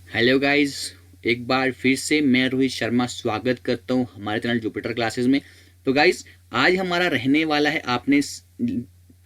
Hello guys, एक बार फिर से मैं रोहित शर्मा स्वागत करता हूँ हमारे चैनल जुपिटर क्लासेस में। तो गाइस, आज हमारा रहने वाला है, आपने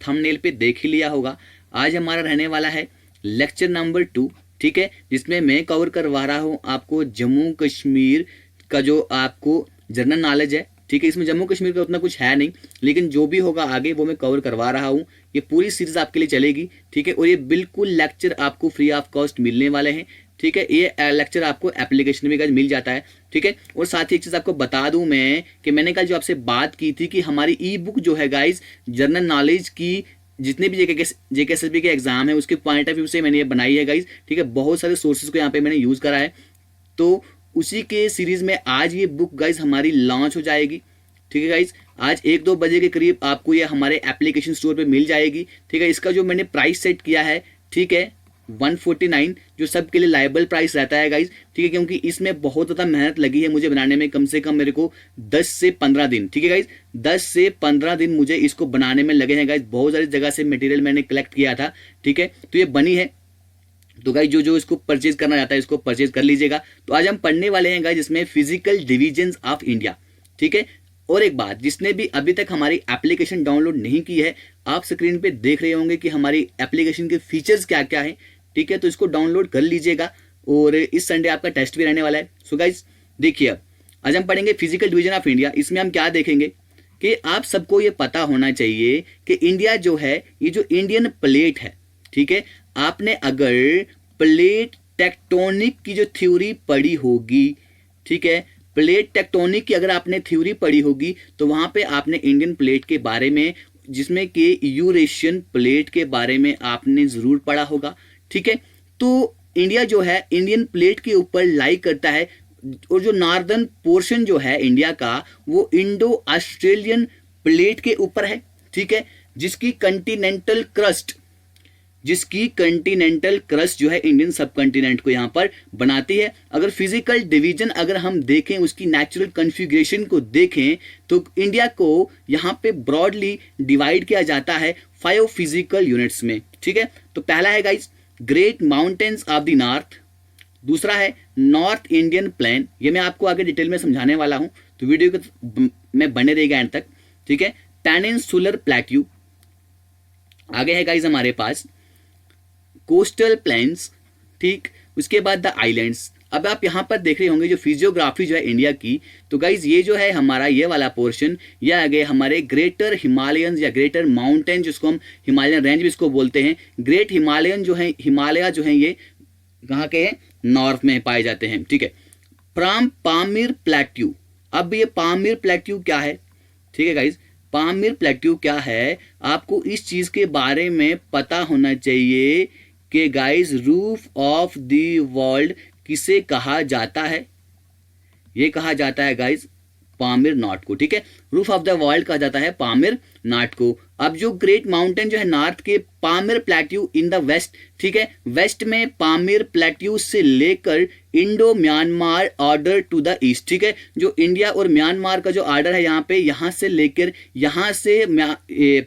थंबनेल पे देख ही लिया होगा। आज हमारा रहने वाला है लेक्चर नंबर 2, ठीक है, जिसमें मैं कवर करवा रहा हूँ आपको जम्मू कश्मीर का जो आपको जनरल नॉलेज है। ठीक है, इसमें जम्मू कश्मीर का उतना कुछ है नहीं, लेकिन जो भी होगा आगे वो मैं कवर करवा रहा हूँ। ये पूरी सीरीज आपके लिए चलेगी, ठीक है, और ये बिल्कुल लेक्चर आपको फ्री ऑफ कॉस्ट मिलने वाले हैं। ठीक है, ये लेक्चर आपको एप्लीकेशन में मिल जाता है। ठीक है, और साथ ही एक चीज आपको बता दूं मैं कि मैंने कल जो आपसे बात की थी कि हमारी ई बुक जो है गाइज जनरल नॉलेज की, जितने भी जेकेएसएसबी के एग्जाम है उसके पॉइंट ऑफ व्यू से मैंने ये बनाई है गाइज। ठीक है, बहुत सारे सोर्सेज को यहाँ पे मैंने यूज करा है, तो उसी के सीरीज में आज ये बुक गाइज हमारी लॉन्च हो जाएगी। ठीक है गाइज, आज 1-2 बजे के करीब आपको ये हमारे एप्लीकेशन स्टोर पे मिल जाएगी। ठीक है, इसका जो मैंने प्राइस सेट किया है, ठीक है, 149, जो सबके लिए लाइबल प्राइस रहता है गाइज। ठीक है, क्योंकि इसमें बहुत ज़्यादा मेहनत लगी है मुझे बनाने में, कम से कम मेरे को 10 से 15 दिन, ठीक है गाइज, 10 से 15 दिन मुझे इसको बनाने में लगे हैं गाइज। बहुत सारी जगह से मटेरियल मैंने कलेक्ट किया था। ठीक है, तो ये बनी है। तो गाइज जो जो इसको परचेज करना चाहता है इसको परचेज कर लीजिएगा। तो आज हम पढ़ने वाले हैं गाइज इसमें फिजिकल डिविजन्स ऑफ इंडिया। ठीक है, और एक बात, जिसने भी अभी तक हमारी एप्लीकेशन डाउनलोड नहीं की है, आप स्क्रीन पे देख रहे होंगे कि हमारी एप्लीकेशन के फीचर्स क्या क्या हैं। ठीक है, तो इसको डाउनलोड कर लीजिएगा, और इस संडे आपका टेस्ट भी रहने वाला है। सो गाइज देखिए, अब आज हम पढ़ेंगे फिजिकल डिवीजन ऑफ इंडिया। इसमें हम क्या देखेंगे कि आप सबको ये पता होना चाहिए कि इंडिया जो है, ये जो इंडियन प्लेट है, ठीक है, आपने अगर प्लेट टेक्टोनिक की जो थ्योरी पढ़ी होगी, ठीक है, प्लेट टेक्टोनिक की अगर आपने थ्योरी पढ़ी होगी तो वहां पे आपने इंडियन प्लेट के बारे में, जिसमें कि यूरेशियन प्लेट के बारे में आपने जरूर पढ़ा होगा। ठीक है, तो इंडिया जो है इंडियन प्लेट के ऊपर लाई करता है, और जो नॉर्दर्न पोर्शन जो है इंडिया का वो इंडो ऑस्ट्रेलियन प्लेट के ऊपर है। ठीक है, जिसकी कंटिनेंटल क्रस्ट जो है इंडियन सब कंटिनेंट को यहां पर बनाती है। अगर फिजिकल डिवीजन अगर हम देखें, उसकी नेचुरल कॉन्फ़िगरेशन को देखें, तो इंडिया को यहां पे ब्रॉडली डिवाइड किया जाता है 5 फिजिकल यूनिट्स में। ठीक है, तो पहला है guys great mountains of the north, दूसरा है नॉर्थ इंडियन प्लेन, ये मैं आपको आगे डिटेल में समझाने वाला हूं, तो वीडियो को में बने रहेगा एंड तक। ठीक है, पेनिनसुलर प्लेट्यू, आगे है गाइज हमारे पास कोस्टल प्लेन्स, ठीक, उसके बाद द आइलैंड्स। अब आप यहां पर देख रहे होंगे जो फिजियोग्राफी जो है इंडिया की, तो गाइज ये जो है हमारा ये वाला पोर्शन, ये आगे हमारे ग्रेटर हिमालयन या ग्रेटर माउंटेन, जिसको हम हिमालयन रेंज भी इसको बोलते हैं। ग्रेट हिमालयन जो है, हिमालय जो है ये कहाँ के हैं, नॉर्थ में पाए जाते हैं। ठीक है, फ्रॉम पामीर प्लेट्यू। अब ये पामीर प्लेट्यू क्या है, ठीक है गाइज, पामीर प्लेट्यू क्या है, आपको इस चीज के बारे में पता होना चाहिए कि guys roof of the world किसे कहा जाता है। ये कहा जाता है गाइज पामीर नॉट को। ठीक है, रूफ ऑफ द वर्ल्ड कहा जाता है पामीर नॉट को। अब जो ग्रेट माउंटेन जो है नॉर्थ के, Pamir plateau in the west, ठीक है, वेस्ट में पामीर प्लेट्यू से लेकर Indo Myanmar border to the east. ठीक है, जो इंडिया और म्यांमार का जो ऑर्डर है यहाँ पे, यहाँ से लेकर यहाँ से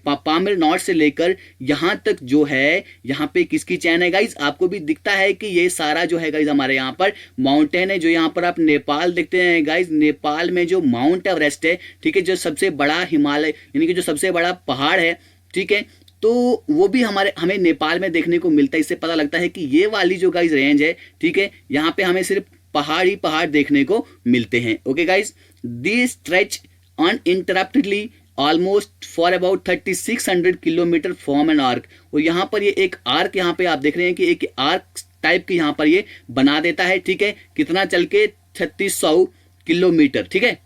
पामीर नॉर्थ से लेकर यहाँ तक जो है, यहाँ पे किसकी चैन है गाइज, आपको भी दिखता है कि ये सारा जो है गाइज हमारे यहाँ पर माउंटेन है। जो यहाँ पर आप नेपाल देखते हैं गाइज, नेपाल में जो माउंट एवरेस्ट है, ठीक है, जो सबसे बड़ा हिमालय यानी कि जो सबसे बड़ा पहाड़ है, ठीक है, तो वो भी हमें नेपाल में देखने को मिलता है। इससे पता लगता है कि ये वाली जो गाइज रेंज है, ठीक है, यहाँ पे हमें सिर्फ पहाड़ ही पहाड़ देखने को मिलते हैं। Okay guys, this stretch uninterruptedly almost for about 3600 kilometre form an arc. और यहाँ पर ये एक आर्क, यहाँ पे आप देख रहे हैं कि एक आर्क टाइप की यहाँ पर ये बना देता है। ठीक है, कितना चल के 3600 किलोमीटर। ठीक है,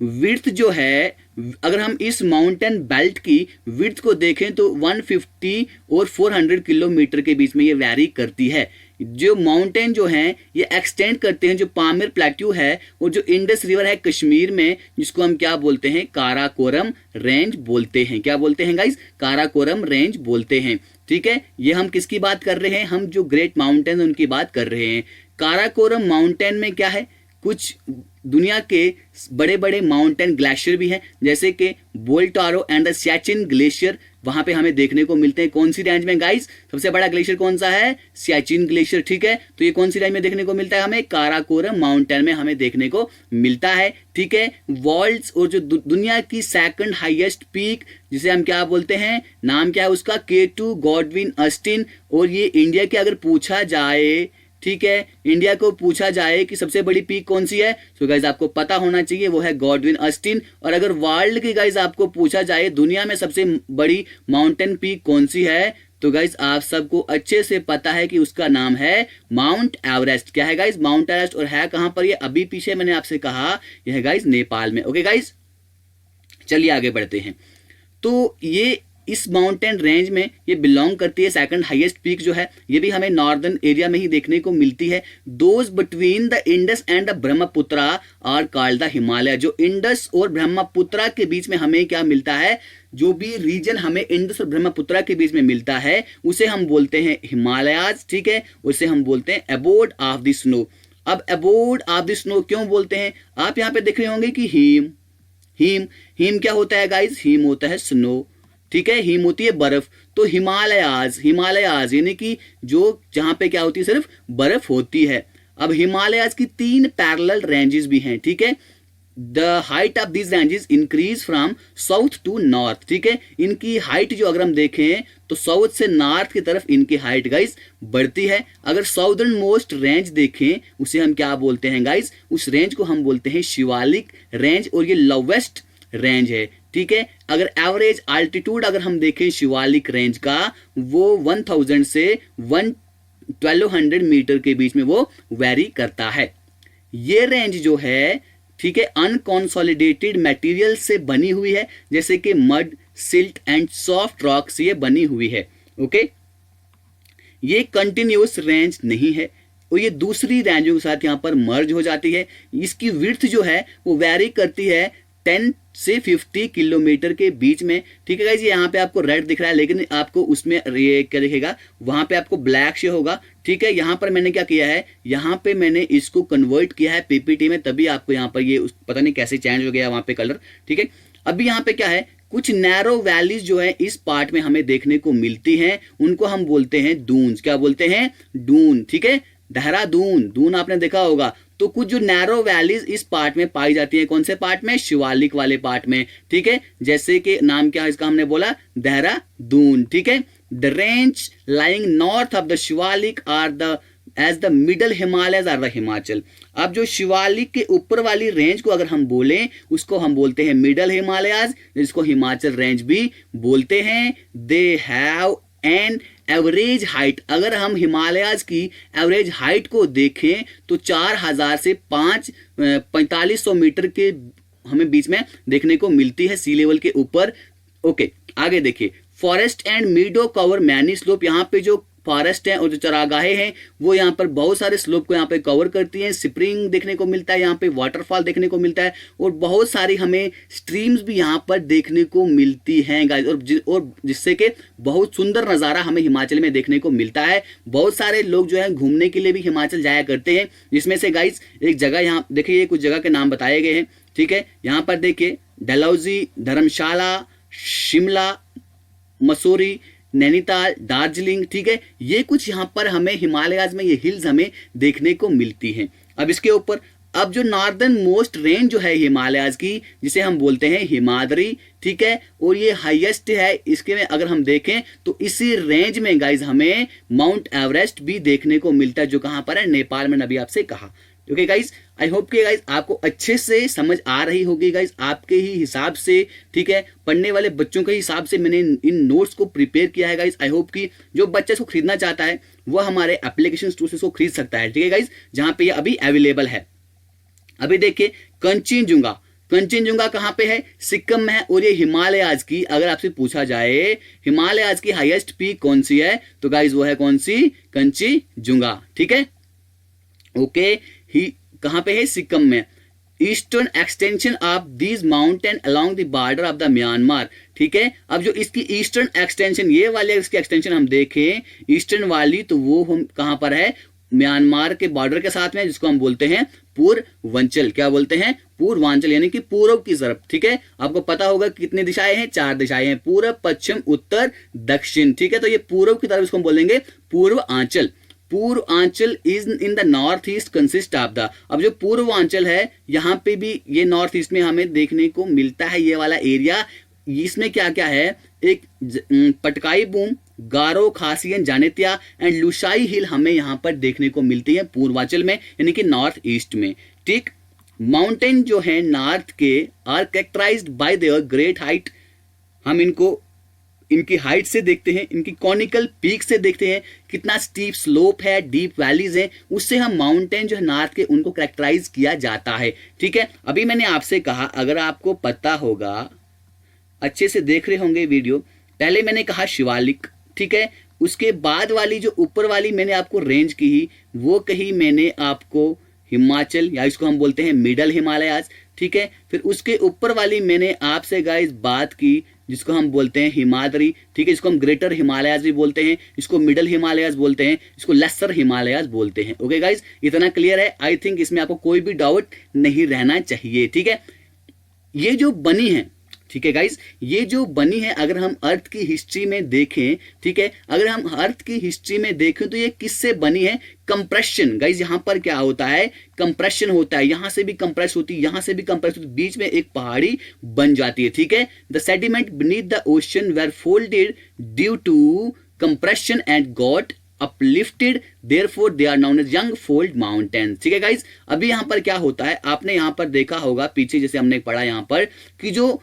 विड्थ जो है, अगर हम इस माउंटेन बेल्ट की विड्थ को देखें तो 150 और 400 किलोमीटर के बीच में ये वैरी करती है। जो माउंटेन जो हैं ये एक्सटेंड करते हैं, जो पामीर प्लेट्यू है और जो इंडस रिवर है कश्मीर में, जिसको हम क्या बोलते हैं, काराकोरम रेंज बोलते हैं। क्या बोलते हैं गाइज, काराकोरम रेंज बोलते हैं। ठीक है, ये हम किसकी बात कर रहे हैं, हम जो ग्रेट माउंटेन उनकी बात कर रहे हैं। काराकोरम माउंटेन में क्या है, कुछ दुनिया के बड़े बड़े माउंटेन ग्लेशियर भी हैं, जैसे कि बोल्टारो एंड द सियाचिन ग्लेशियर, वहां पे हमें देखने को मिलते हैं। कौन सी रेंज में गाइस? सबसे बड़ा ग्लेशियर कौन सा है? सियाचिन ग्लेशियर, ठीक है। तो ये कौन सी रेंज में देखने को मिलता है? हमें काराकोरम माउंटेन में हमें देखने को मिलता है, ठीक है। वर्ल्ड्स और जो दुनिया की सेकंड हाईएस्ट पीक, जिसे हम क्या बोलते हैं, नाम क्या है उसका? K2 Godwin Austen. और ये इंडिया के अगर पूछा जाए, ठीक है, इंडिया को पूछा जाए कि सबसे बड़ी पीक कौन सी है, तो गाइज आपको पता होना चाहिए वो है गॉडविन ऑस्टिन। और अगर वर्ल्ड की गाइज आपको पूछा जाए दुनिया में सबसे बड़ी माउंटेन पीक कौन सी है, तो गाइज आप सबको अच्छे से पता है कि उसका नाम है माउंट एवरेस्ट। क्या है गाइज? Mount Everest. और है कहां पर ये? अभी पीछे मैंने आपसे कहा यह है गाइज नेपाल में। ओके गाइज, चलिए आगे बढ़ते हैं। तो ये इस माउंटेन रेंज में ये बिलोंग करती है। सेकंड हाईएस्ट पीक जो है ये भी हमें नॉर्दर्न एरिया में ही देखने को मिलती है। Those between the Indus and the Brahmaputra are called the Himalaya. जो इंडस और ब्रह्मपुत्रा के बीच में हमें क्या मिलता है, जो भी रीजन हमें इंडस और ब्रह्मपुत्रा के बीच में मिलता है उसे हम बोलते हैं हिमालयाज, ठीक है। उसे हम बोलते हैं अबोर्ड ऑफ द स्नो। अब अबोर्ड ऑफ द स्नो क्यों बोलते हैं? आप यहाँ पे देख रहे होंगे कि हिम क्या होता है गाइज? हिम होता है स्नो, ठीक है। हिम होती है बर्फ। तो हिमालयाज यानी कि जो जहां पे क्या होती है, सिर्फ बर्फ होती है। अब हिमालयाज की 3 पैरेलल रेंजेस भी हैं, ठीक है। The height of this ranges increase from south to north, ठीक है। इनकी हाइट जो अगर हम देखें तो साउथ से नॉर्थ की तरफ इनकी हाइट गाइस बढ़ती है। अगर साउदर्न मोस्ट रेंज देखें उसे हम क्या बोलते हैं गाइस? उस रेंज को हम बोलते हैं शिवालिक रेंज, और ये लोवेस्ट रेंज है, ठीक है। अगर एवरेज अल्टीट्यूड अगर हम देखें शिवालिक रेंज का, वो 1000 से 1200 मीटर के बीच में वो वेरी करता है। ये रेंज जो है, ठीक है, अनकॉन्सोलिडेटेड मटेरियल से बनी हुई है, जैसे कि mud, silt and soft rock से ये बनी हुई है। ओके, ये कंटिन्यूअस रेंज नहीं है और ये दूसरी रेंजों के साथ यहां पर मर्ज हो जाती है। इसकी विड्थ जो है वो वेरी करती है 10 से 50 किलोमीटर के बीच में, ठीक है गाइस। ये यहाँ पे आपको रेड दिख रहा है, लेकिन आपको उसमें ये क्या दिखेगा, वहां पे आपको ब्लैक से होगा, ठीक है। यहाँ पर मैंने क्या किया है, यहाँ पे मैंने इसको कन्वर्ट किया है पीपीटी में, तभी आपको यहाँ पर ये पता नहीं कैसे चेंज हो गया वहां पे कलर, ठीक है। अभी यहाँ पे क्या है, कुछ नैरो वैलीज जो है इस पार्ट में हमें देखने को मिलती हैं, उनको हम बोलते हैं दून्स। क्या बोलते हैं? दून, ठीक है। देहरादून, दून आपने देखा होगा। तो कुछ जो नैरो वैलीज इस पार्ट में पाई जाती है, कौन से पार्ट में? शिवालिक वाले पार्ट में, ठीक है। जैसे कि नाम क्या है इसका, हमने बोला देहरादून, ठीक है। The range lying north of the Shivalik are the as the middle Himalayas are the Himachal. अब जो शिवालिक के ऊपर वाली रेंज को अगर हम बोलें उसको हम बोलते हैं मिडल हिमालयज, जिसको हिमाचल रेंज भी बोलते हैं। They have an average height, अगर हम हिमालयाज की एवरेज हाइट को देखें तो 4000 से 4500 मीटर के हमें बीच में देखने को मिलती है सी लेवल के ऊपर। ओके, आगे देखिए। Forest and मीडो cover many slope. यहाँ पे जो फॉरेस्ट है और जो चरागाहें हैं वो यहाँ पर बहुत सारे स्लोप को यहाँ पे कवर करती हैं। स्प्रिंग देखने को मिलता है, यहाँ पे वाटरफॉल देखने को मिलता है, और बहुत सारी हमें स्ट्रीम्स भी यहाँ पर देखने को मिलती हैं गाइस, और जिससे कि बहुत सुंदर नज़ारा हमें हिमाचल में देखने को मिलता है। बहुत सारे लोग जो है घूमने के लिए भी हिमाचल जाया करते हैं, जिसमें से गाइस एक जगह यहाँ देखिए, कुछ जगह के नाम बताए गए हैं, ठीक है। यहाँ पर देखिए डलहौजी, धर्मशाला, शिमला, मसूरी, नैनीताल, दार्जिलिंग, ठीक है। ये कुछ यहाँ पर हमें हिमालयाज में ये हिल्स हमें देखने को मिलती हैं। अब इसके ऊपर अब जो नॉर्दर्न मोस्ट रेंज जो है हिमालयाज की, जिसे हम बोलते हैं हिमाद्री, ठीक है, और ये हाईएस्ट है। इसके में अगर हम देखें तो इसी रेंज में गाइज हमें माउंट एवरेस्ट भी देखने को मिलता है, जो कहाँ पर है? नेपाल में, अभी आपसे कहा। ओके गाइज, आई होप कि गाइज आपको अच्छे से समझ आ रही होगी गाइज, आपके ही हिसाब से, ठीक है, पढ़ने वाले बच्चों के हिसाब से मैंने इन नोट्स को प्रिपेयर किया है गाइज। आई होप कि जो बच्चा इसको खरीदना चाहता है वो हमारे एप्लीकेशन स्टोर से इसको खरीद सकता है, ठीक है गाइज, जहां पे ये अभी अवेलेबल है। अभी देखिए कंचनजुंगा कहाँ पे है? सिक्किम में है। और ये हिमालयाज की अगर आपसे पूछा जाए हिमालयाज की हाईएस्ट पीक कौन सी है, तो गाइज वो है कौन सी? कंचनजुंगा, ठीक है। ओके, ही कहां पे है? सिक्किम में। Eastern extension of this mountain along the border of the Myanmar, ठीक है। अब जो इसकी ईस्टर्न एक्सटेंशन, ये वाले इसकी एक्सटेंशन हम देखें ईस्टर्न वाली, तो वो हम कहां पर है? म्यांमार के बॉर्डर के साथ में, जिसको हम बोलते हैं पूर्वांचल। क्या बोलते हैं? पूर्वांचल, यानी कि पूर्व की तरफ। ठीक है, आपको पता होगा कितनी दिशाएं हैं? 4 दिशाएं हैं, पूर्व, पश्चिम, उत्तर, दक्षिण। ठीक है, तो ये पूर्व की तरफ इसको हम बोलेंगे Purvanchal. Purvanchal is in the north east consist of the, अब जो पूर्वांचल है यहाँ पे भी ये नॉर्थ ईस्ट में हमें देखने को मिलता है ये वाला एरिया। इसमें क्या क्या है? एक पटकाई बूम, गारो, खासियन, जानेतिया एंड लुशाई हिल हमें यहाँ पर देखने को मिलती है पूर्वांचल में, यानी कि नॉर्थ ईस्ट में। ठीक, माउंटेन जो है नॉर्थ के are characterised by their great height, हम इनको इनकी हाइट से देखते हैं, इनकी कॉनिकल पीक से देखते हैं, कितना स्टीप स्लोप है, डीप वैलीज हैं, उससे हम माउंटेन जो है नॉर्थ के उनको कैरेक्टराइज किया जाता है। ठीक है, अभी मैंने आपसे कहा, अगर आपको पता होगा, अच्छे से देख रहे होंगे वीडियो, पहले मैंने कहा शिवालिक। ठीक है, उसके बाद वाली जो ऊपर वाली मैंने आपको रेंज की, वो कही मैंने आपको हिमाचल, या इसको हम बोलते हैं मिडल हिमालयाज। ठीक है, फिर उसके ऊपर वाली मैंने आपसे गाइस बात की, जिसको हम बोलते हैं हिमाद्री। ठीक है, इसको हम ग्रेटर हिमालयाज भी बोलते हैं, इसको मिडल हिमालयाज बोलते हैं, इसको लेसर हिमालयाज बोलते हैं। ओके गाइस, इतना क्लियर है? आई थिंक इसमें आपको कोई भी डाउट नहीं रहना चाहिए। ठीक है, ये जो बनी है, ठीक है गाइस, ये जो बनी है, अगर हम अर्थ की हिस्ट्री में देखें, ठीक है, अगर हम अर्थ की हिस्ट्री में देखें तो ये किससे बनी है? कंप्रेशन। गाइस यहां पर क्या होता है? कंप्रेशन होता है, यहां से भी कंप्रेस होती है, यहां से भी कंप्रेस होती है, बीच में एक पहाड़ी बन जाती है। ठीक है, the sediment beneath the ocean were folded due to compression and got uplifted, therefore they are known as young fold mountains। ठीक है गाइस, अभी यहां पर क्या होता है, आपने यहां पर देखा होगा पीछे, जैसे हमने पढ़ा यहां पर कि जो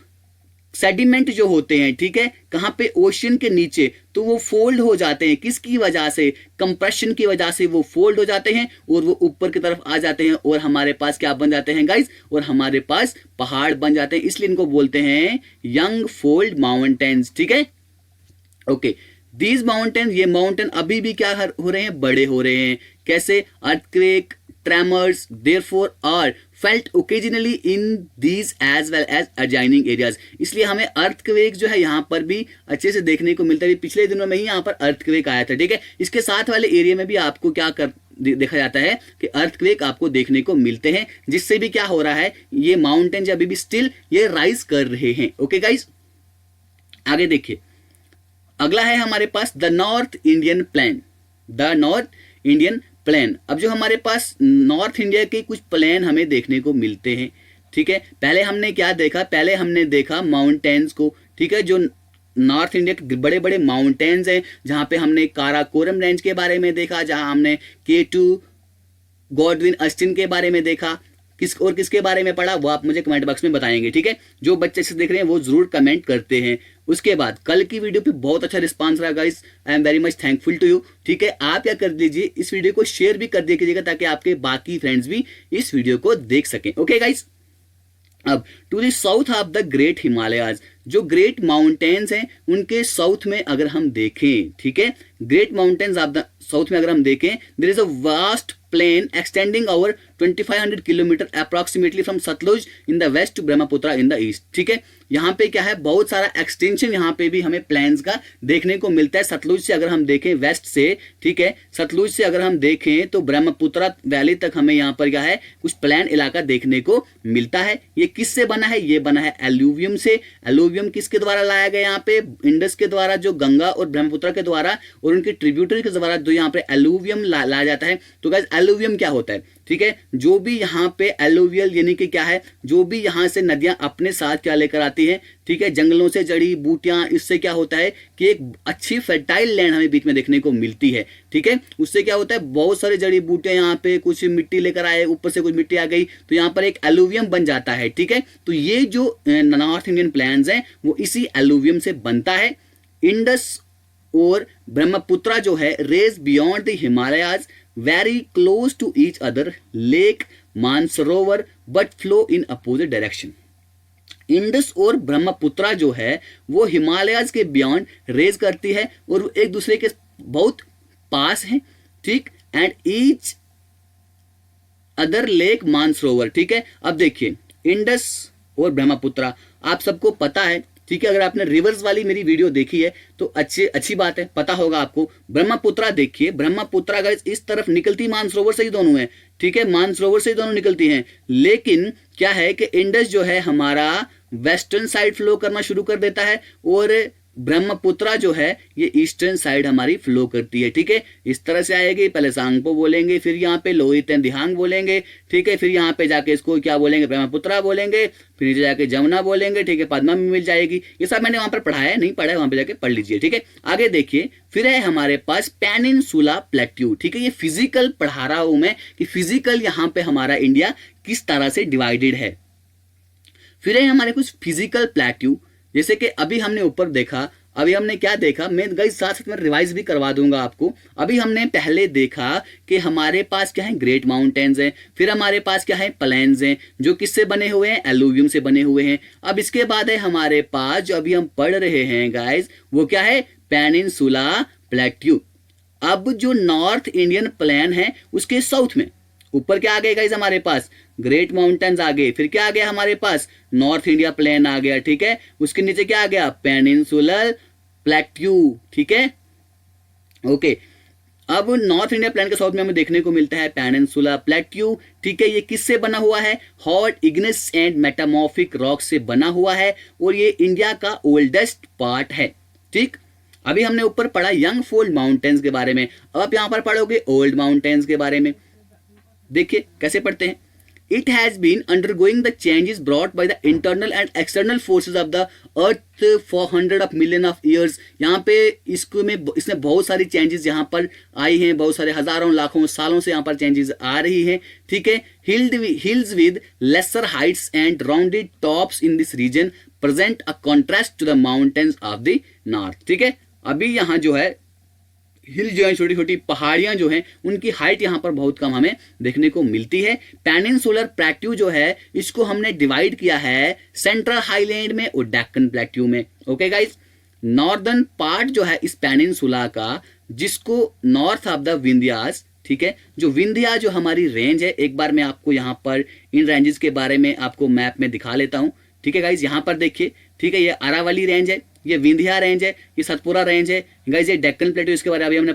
सेडिमेंट जो होते हैं, ठीक है, कहां पे? ओशन के नीचे, तो वो फोल्ड हो जाते हैं। किसकी वजह से? कंप्रेशन की वजह से वो फोल्ड हो जाते हैं और वो ऊपर की तरफ आ जाते हैं, और हमारे पास क्या बन जाते हैं गाइस? और हमारे पास पहाड़ बन जाते हैं, इसलिए इनको बोलते हैं यंग फोल्ड माउंटेन्स। ठीक है, ओके, दीज माउंटेन, ये माउंटेन अभी भी क्या हो रहे हैं? बड़े हो रहे हैं। कैसे? Earthquake, tremors therefore are felt occasionally in these as well as adjoining areas. इसलिए हमें अर्थक्वेक जो है यहाँ पर भी अच्छे से देखने को मिलता है। पिछले दिनों में ही यहाँ पर अर्थक्वेक आया था। ठीक है, इसके साथ वाले एरिया में भी आपको क्या देखा जाता है कि अर्थक्वेक आपको देखने को मिलते हैं, जिससे भी क्या हो रहा है? ये माउंटेन जो अभी भी स्टिल ये राइज कर रहे हैं। ओके गाइज, आगे देखिए, अगला है हमारे पास the north Indian plain. The north Indian plain, अब जो हमारे पास नॉर्थ इंडिया के कुछ प्लेन हमें देखने को मिलते हैं। ठीक है, पहले हमने क्या देखा? पहले हमने देखा माउंटेन्स को। ठीक है, जो नॉर्थ इंडिया के बड़े बड़े माउंटेन्स हैं, जहां पे हमने काराकोरम रेंज के बारे में देखा, जहां हमने K2 गॉडविन अस्टिन के बारे में देखा, किसके बारे में पढ़ा वो आप मुझे कमेंट बॉक्स में बताएंगे। ठीक है, जो बच्चे से देख रहे हैं वो जरूर कमेंट करते हैं। उसके बाद कल की वीडियो पे बहुत अच्छा रिस्पांस रहा guys, I am very much thankful to you. ठीक है, आप क्या कर दीजिए, इस वीडियो को शेयर भी कर दिया कीजिएगा, ताकि आपके बाकी फ्रेंड्स भी इस वीडियो को देख सकें। ओके गाइस, अब to the south of the great Himalayas, जो ग्रेट माउंटेन्स हैं उनके साउथ में अगर हम देखें, ठीक है, great mountains of the south में अगर हम देखें, there is a vast plain extending over 2500 kilometre approximately from Sutlej in the west to Brahmaputra in the east. ठीक है, यहाँ पे क्या है? बहुत सारा एक्सटेंशन यहाँ पे भी हमें प्लेन्स का देखने को मिलता है। सतलुज से अगर हम देखें वेस्ट से, ठीक है, सतलुज से अगर हम देखें तो ब्रह्मपुत्र वैली तक हमें यहाँ पर क्या है? कुछ प्लेन इलाका देखने को मिलता है। ये किससे बना है? ये बना है एलुवियम से। एलुवियम किसके द्वारा लाया गया? यहाँ पे इंडस के द्वारा, जो गंगा और ब्रह्मपुत्र के द्वारा और उनके ट्रिब्यूटरी के द्वारा जो यहाँ पे एलुवियम लाया जाता है। तो गाइस एलुवियम क्या होता है? ठीक है, जो भी यहाँ पे एलुवियल यानी कि क्या है? जो भी यहाँ से नदियां अपने साथ क्या लेकर आती है, ठीक है, जंगलों से जड़ी बूटियां, इससे क्या होता है कि एक अच्छी फर्टाइल लैंड हमें बीच में देखने को मिलती है। ठीक है, उससे क्या होता है? बहुत सारी जड़ी बूटियां, यहाँ पे कुछ मिट्टी लेकर आए, ऊपर से कुछ मिट्टी आ गई, तो यहाँ पर एक एलुवियम बन जाता है। ठीक है, तो ये जो नॉर्थ इंडियन प्लेन्स हैं वो इसी एलुवियम से बनता है। इंडस और ब्रह्मपुत्र जो है rise beyond the Himalayas, very close to each other, lake Mansarovar but flow in opposite direction. Indus और ब्रह्मपुत्र जो है वो हिमालयाज के बियॉन्ड रेज करती है और वो एक दूसरे के बहुत पास हैं। ठीक, and each other lake Mansarovar. ठीक है, अब देखिए इंडस और ब्रह्मपुत्र, आप सबको पता है ठीक है, अगर आपने रिवर्स वाली मेरी वीडियो देखी है तो अच्छी बात है, पता होगा आपको। ब्रह्मपुत्रा देखिए, ब्रह्मपुत्रा गाइस इस तरफ निकलती मानसरोवर से ही दोनों है, ठीक है, मानसरोवर से ही दोनों निकलती हैं। लेकिन क्या है कि इंडस जो है हमारा वेस्टर्न साइड फ्लो करना शुरू कर देता है और ब्रह्मपुत्रा जो है ये ईस्टर्न साइड हमारी फ्लो करती है। ठीक है, इस तरह से आएगी, पहले सांगपो बोलेंगे, फिर यहाँ पे लोहित दिहांग बोलेंगे, ठीक है, फिर यहाँ पे जाके इसको क्या बोलेंगे, ब्रह्मपुत्रा बोलेंगे, फिर नीचे जाके जमुना बोलेंगे, ठीक है, पद्मा भी मिल जाएगी। ये सब मैंने वहां पर पढ़ाया है, नहीं पढ़ा है वहां पे जाके पढ़ लीजिए। ठीक है, आगे देखिए, फिर है हमारे पास पेनिनसुला प्लेट्यू। ठीक है, ये फिजिकल पढ़ा रहा हूं मैं कि फिजिकल यहाँ पे हमारा इंडिया किस तरह से डिवाइडेड है। फिर है हमारे कुछ फिजिकल प्लेट्यू, जैसे कि अभी हमने ऊपर देखा, अभी हमने क्या देखा, मैं गाइस साथ साथ में रिवाइज भी करवा दूंगा आपको। अभी हमने पहले देखा कि हमारे पास क्या है, ग्रेट माउंटेन्स हैं, फिर हमारे पास क्या है, प्लेन्स हैं, जो किससे बने हुए हैं, एलुवियम से बने हुए हैं। अब इसके बाद है हमारे पास जो अभी हम पढ़ रहे हैं गाइस, वो क्या है, पेनिनसुला प्लेट्यू। अब जो नॉर्थ इंडियन प्लेन है उसके साउथ में ऊपर क्या आ गया गाइस, हमारे पास ग्रेट माउंटेन्स आ गए, फिर क्या आ गया हमारे पास, नॉर्थ इंडिया प्लेन आ गया। ठीक है, उसके नीचे क्या आ गया, पेनिनसुलर प्लेट्यू। ठीक है, ओके। अब नॉर्थ इंडिया प्लेन के साउथ में हमें देखने को मिलता है पेनिनसुला प्लेट्यू। ठीक है, ये किससे बना हुआ है, hot Ignis and metamorphic rock से बना हुआ है और ये इंडिया का ओल्डेस्ट पार्ट है। ठीक, अभी हमने ऊपर पढ़ा यंग फोल्ड माउंटेन्स के बारे में, अब आप यहां पर पढ़ोगे ओल्ड माउंटेन्स के बारे में। देखिए कैसे पढ़ते हैं, It has been undergoing the changes brought by the internal and external forces of the earth for hundred of million of years। यहाँ पे इसमें बहुत सारी चेंजेस यहाँ पर आई हैं, बहुत सारे हजारों लाखों सालों से यहाँ पर चेंजेस आ रही हैं। ठीक है, hills with lesser heights and rounded tops in this region present a contrast to the mountains of the north। ठीक है, अभी यहाँ जो है हिल जो है, छोटी छोटी पहाड़ियां जो हैं, उनकी हाइट यहां पर बहुत कम हमें देखने को मिलती है। पेनिनसुलर प्लेट्यू जो है इसको हमने डिवाइड किया है सेंट्रल हाईलैंड में और डेक्कन प्लेट्यू में। ओके गाइस, नॉर्दर्न पार्ट जो है इस पेनिनसुला का, जिसको नॉर्थ ऑफ द विंध्यास, ठीक है, जो विंध्या जो हमारी रेंज है, एक बार मैं आपको यहां पर इन रेंजेस के बारे में आपको मैप में दिखा लेता हूं। ठीक है गाइस, यहां पर देखिए, ठीक है, ये अरावली रेंज है, ये विंध्या रेंज है, ये सतपुरा रेंज है गाइस, ये डेक्कन प्लेट्यू, इसके बारे में अभी हमने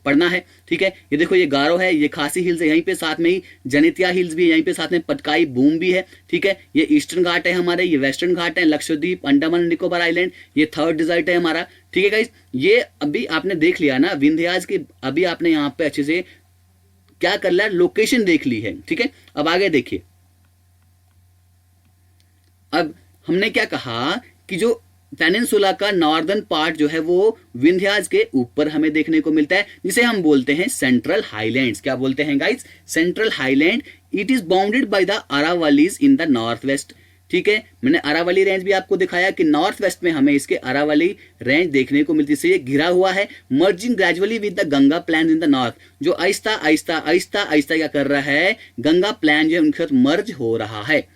पढ़ना है। ठीक है, ये देखो, ये गारो है, ये खासी हिल्स है, यहीं पे साथ में ही जनित्या हिल्स भी है, यहीं पे साथ में पटकाई बूम भी है। ठीक है, ये ईस्टर्न घाट है हमारे, ये वेस्टर्न घाट है, लक्षद्वीप, अंडमान निकोबार आइलैंड, ये थर्ड डिजर्ट है हमारा। ठीक है गाइस, ये अभी आपने देख लिया ना विंध्याज की, अभी आपने यहाँ पे अच्छे से क्या कर लिया, लोकेशन देख ली है। ठीक है, अब आगे देखिए, अब हमने क्या कहा कि जो पेनिनसुला का नॉर्दर्न पार्ट जो है वो विंध्याज के ऊपर हमें देखने को मिलता है, जिसे हम बोलते हैं सेंट्रल हाईलैंड्स। क्या बोलते हैं guys, central highland. It is bounded by the Aravallis in the north west. ठीक है, मैंने अरावली रेंज भी आपको दिखाया कि नॉर्थ वेस्ट में हमें इसके अरावली रेंज देखने को मिलती है, ये घिरा हुआ है, merging gradually with the Ganga plains in the north, जो आहिस्ता आहिस्ता आहिस्ता आहिस्ता क्या कर रहा है, गंगा प्लेन जो है उनके साथ मर्ज हो रहा है।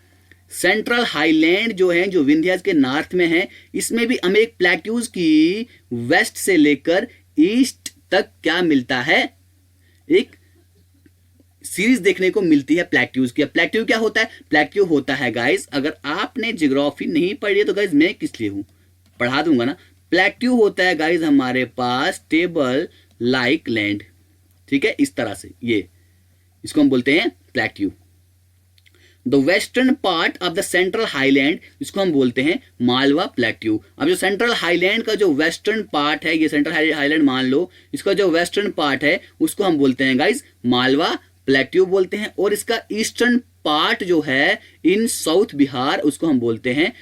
सेंट्रल हाईलैंड जो है, जो विंध्याज के नॉर्थ में है, इसमें भी हमें एक प्लेट्यूज की वेस्ट से लेकर ईस्ट तक क्या मिलता है, एक सीरीज देखने को मिलती है प्लेट्यूज की। प्लेट्यू क्या होता है, प्लेट्यू होता है गाइस, अगर आपने ज्योग्राफी नहीं पढ़ी है तो गाइस मैं किस लिए हूं, पढ़ा दूंगा ना। प्लेट्यू होता है गाइस हमारे पास टेबल लाइक लैंड। ठीक है, इस तरह से, ये इसको हम बोलते हैं plateau. The western part of the central highland, इसको हम बोलते हैं मालवा प्लेट्यू। अब जो सेंट्रल हाईलैंड का जो वेस्टर्न पार्ट है, ये सेंट्रल हाईलैंड मान लो, इसका जो वेस्टर्न पार्ट है उसको हम बोलते हैं गाइस मालवा प्लेट्यू बोलते हैं, और इसका ईस्टर्न पार्ट जो है इन साउथ बिहार, उसको हम बोलते हैं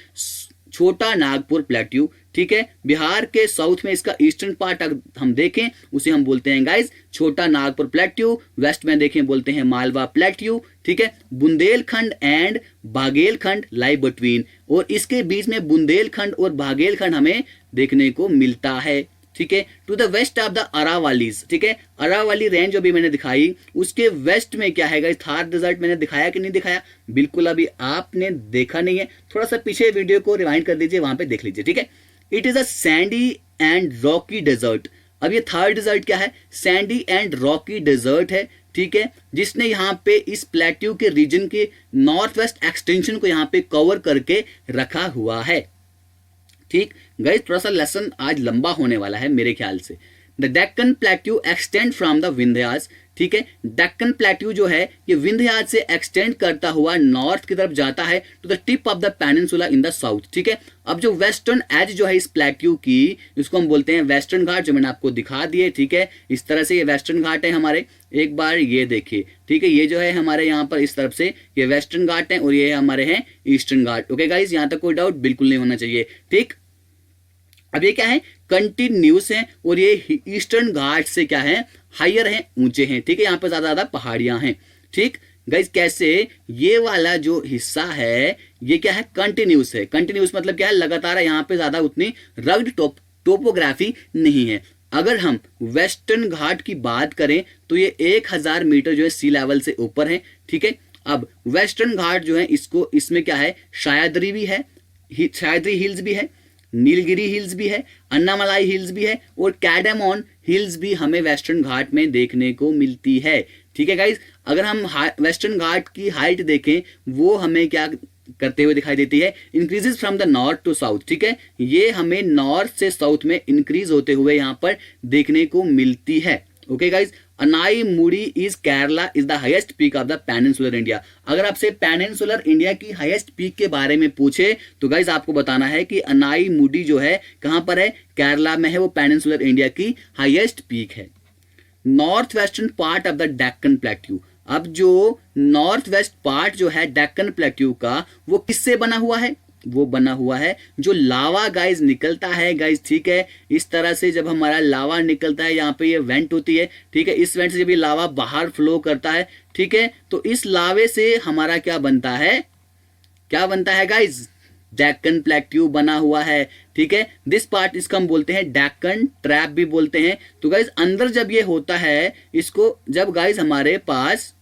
छोटा नागपुर प्लेट्यू। ठीक है, बिहार के साउथ में इसका ईस्टर्न पार्ट हम देखें उसे हम बोलते हैं गाइस छोटा नागपुर प्लेट्यू, वेस्ट में देखें बोलते हैं मालवा प्लेट्यू। ठीक है, Bundelkhand and Baghelkhand lie between, और इसके बीच में बुंदेलखंड और बाघेलखंड हमें देखने को मिलता है। ठीक है, to the west of the Aravallis. ठीक है, अरावली रेंज जो भी मैंने दिखाई उसके वेस्ट में क्या है गाइस, थार डेजर्ट मैंने दिखाया कि नहीं दिखाया, बिल्कुल अभी आपने देखा नहीं है, थोड़ा सा पीछे वीडियो को रिवाइंड कर दीजिए, वहां पे देख लीजिए। ठीक है, it is a sandy and rocky desert. अब ये थर्ड डेजर्ट क्या है, सैंडी एंड रॉकी डेजर्ट है। ठीक है, जिसने यहाँ पे इस प्लेट्यू के रीजन के नॉर्थ वेस्ट एक्सटेंशन को यहाँ पे कवर करके रखा हुआ है। ठीक गाइस, थोड़ा सा लेसन आज लंबा होने वाला है मेरे ख्याल से। The Deccan plateau extend from the Vindhyas, ठीक है, डेक्कन प्लेट्यू जो है ये विंध्यास से एक्सटेंड करता हुआ नॉर्थ की तरफ जाता है to the tip of the peninsula in the south, ठीक है। अब जो वेस्टर्न एज जो है इस प्लेट्यू की, इसको हम बोलते हैं वेस्टर्न घाट, जो मैंने आपको दिखा दिए, ठीक है। इस तरह से ये वेस्टर्न घाट है हमारे, एक बार ये देखिए, ठीक है। ये जो है हमारे यहाँ पर इस तरफ से ये वेस्टर्न घाट है और ये हमारे हैं ईस्टर्न घाट। ओके गाइज, यहाँ तक कोई डाउट बिल्कुल नहीं होना चाहिए, ठीक। अब ये क्या है, कंटिन्यूस है और ये ईस्टर्न घाट से क्या है, हायर है, ऊंचे हैं, ठीक है। यहाँ पे ज्यादा पहाड़ियां हैं, ठीक गाइज। कैसे, ये वाला जो हिस्सा है ये क्या है, कंटिन्यूस है। कंटिन्यूस मतलब क्या है, लगातार है, यहाँ पे ज्यादा उतनी रग्ड टोपोग्राफी नहीं है। अगर हम वेस्टर्न घाट की बात करें तो ये 1000 मीटर जो है सी लेवल से ऊपर है, ठीक है। अब वेस्टर्न घाट जो है इसको, इसमें क्या है, सह्याद्री भी है, सह्याद्री हिल्स भी है, नीलगिरी हिल्स भी है, अन्नामलाई हिल्स भी है और कैडेमोन हिल्स भी हमें वेस्टर्न घाट में देखने को मिलती है, ठीक है गाइज। अगर हम वेस्टर्न घाट की हाइट देखें, वो हमें क्या करते हुए दिखाई देती है, increases from the north to south, ठीक है। ये हमें नॉर्थ से साउथ में इंक्रीज होते हुए यहाँ पर देखने को मिलती है। Okay guys, Anai Mudi is Kerala is the highest peak of the peninsular India. अगर आपसे पेनिनसुलर इंडिया की हाईएस्ट पीक के बारे में पूछे तो गाइज आपको बताना है कि अनाई मुडी जो है कहां पर है, केरला में है, वो पेनिनसुलर इंडिया की हाईएस्ट पीक है। North western part of the Deccan plateau, अब जो नॉर्थ वेस्ट पार्ट जो है डेक्कन प्लेट्यू का, वो किससे बना हुआ है, वो बना हुआ है जो लावा गाइज निकलता है गाइज, ठीक है। इस तरह से जब हमारा लावा निकलता है, यहाँ पे ये वेंट होती है, ठीक है। इस वेंट से जब ये लावा बाहर फ्लो करता है, ठीक है, तो इस लावे से हमारा क्या बनता है, क्या बनता है गाइज, डेक्कन प्लेट्यू बना हुआ है, ठीक है। दिस पार्ट, इसको हम बोलते हैं डेक्कन ट्रैप भी बोलते हैं। तो गाइज अंदर जब ये होता है, इसको जब गाइज हमारे पास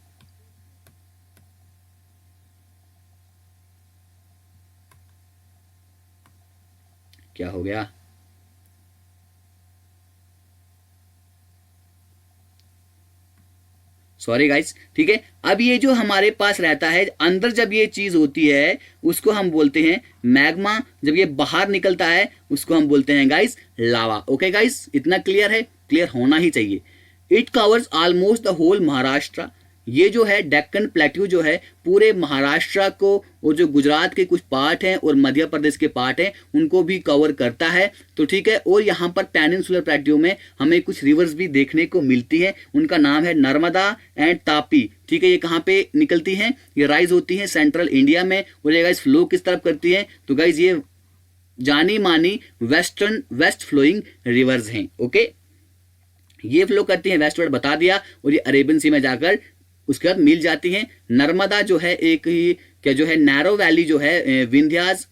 क्या हो गया, सॉरी गाइस, ठीक है। अब ये जो हमारे पास रहता है अंदर, जब ये चीज होती है उसको हम बोलते हैं मैग्मा, जब ये बाहर निकलता है उसको हम बोलते हैं गाइस लावा। ओके गाइस, इतना क्लियर है, क्लियर होना ही चाहिए। It covers almost the whole Maharashtra, ये जो है डेक्कन प्लेट्यू जो है पूरे महाराष्ट्र को और जो गुजरात के कुछ पार्ट हैं और मध्य प्रदेश के पार्ट हैं उनको भी कवर करता है, तो ठीक है। और यहाँ पर पेनिनसुलर प्लेट्यू में हमें कुछ रिवर्स भी देखने को मिलती है, उनका नाम है नर्मदा एंड तापी, ठीक है। ये कहाँ पे निकलती हैं, ये राइज होती हैं सेंट्रल इंडिया में, और ये गाइस फ्लो किस तरफ करती है, तो गाइज ये जानी मानी वेस्ट फ्लोइंग रिवर्स हैं। ओके, ये फ्लो करती है वेस्टवर्ड, बता दिया, और ये अरेबियन सी में जाकर उसके बाद मिल जाती हैं। नर्मदा जो है एक ही क्या जो है नैरो वैली जो है विंध्यास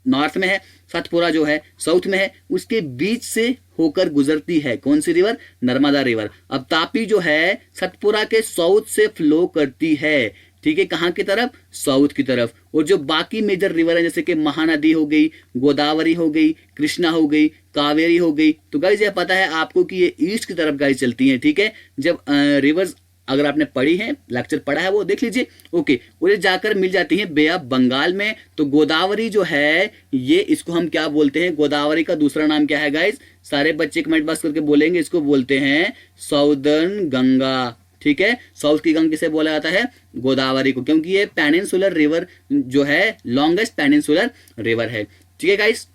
नॉर्थ में है, सतपुरा जो है साउथ में है, उसके बीच से होकर गुजरती है कौन सी रिवर, नर्मदा रिवर। अब तापी जो है सतपुरा के साउथ से फ्लो करती है, ठीक है, कहाँ की तरफ, साउथ की तरफ। और जो बाकी मेजर रिवर है जैसे कि महानदी हो गई, गोदावरी हो गई, कृष्णा हो गई, कावेरी हो गई, तो गाइज ये पता है आपको कि ये ईस्ट की तरफ गाइज चलती हैं, ठीक है। जब रिवर्स अगर आपने पढ़ी है, लेक्चर पढ़ा है वो देख लीजिए, ओके। और ये जाकर मिल जाती है बे ऑफ बंगाल में। तो गोदावरी जो है ये, इसको हम क्या बोलते हैं, गोदावरी का दूसरा नाम क्या है गाइस, सारे बच्चे कमेंट बॉक्स करके बोलेंगे, इसको बोलते हैं साउदर्न गंगा, ठीक है। साउथ की गंगा किसे बोला जाता है, गोदावरी को, क्योंकि ये पेनिनसुलर रिवर जो है लॉन्गेस्ट पेनिनसुलर रिवर है, ठीक है गाइस।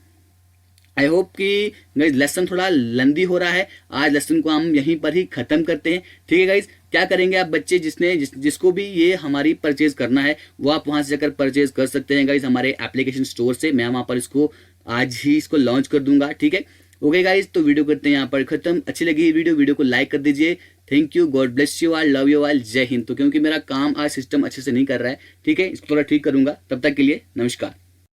आई होप कि गाइज लेसन थोड़ा लंदी हो रहा है, आज लेसन को हम यहीं पर ही खत्म करते हैं, ठीक है गाइज। क्या करेंगे आप बच्चे, जिसको भी ये हमारी परचेज करना है वो आप वहां से जाकर परचेज कर सकते हैं गाइज हमारे एप्लीकेशन स्टोर से। मैं वहां पर इसको आज ही इसको लॉन्च कर दूंगा, ठीक है। ओके गाइज, तो वीडियो करते हैं यहाँ पर खत्म। अच्छी लगी वीडियो को लाइक कर दीजिए। Thank you, God bless you all, love you all, जय हिंद। तो क्योंकि मेरा काम आज सिस्टम अच्छे से नहीं कर रहा है, ठीक है, इसको थोड़ा ठीक करूंगा, तब तक के लिए नमस्कार।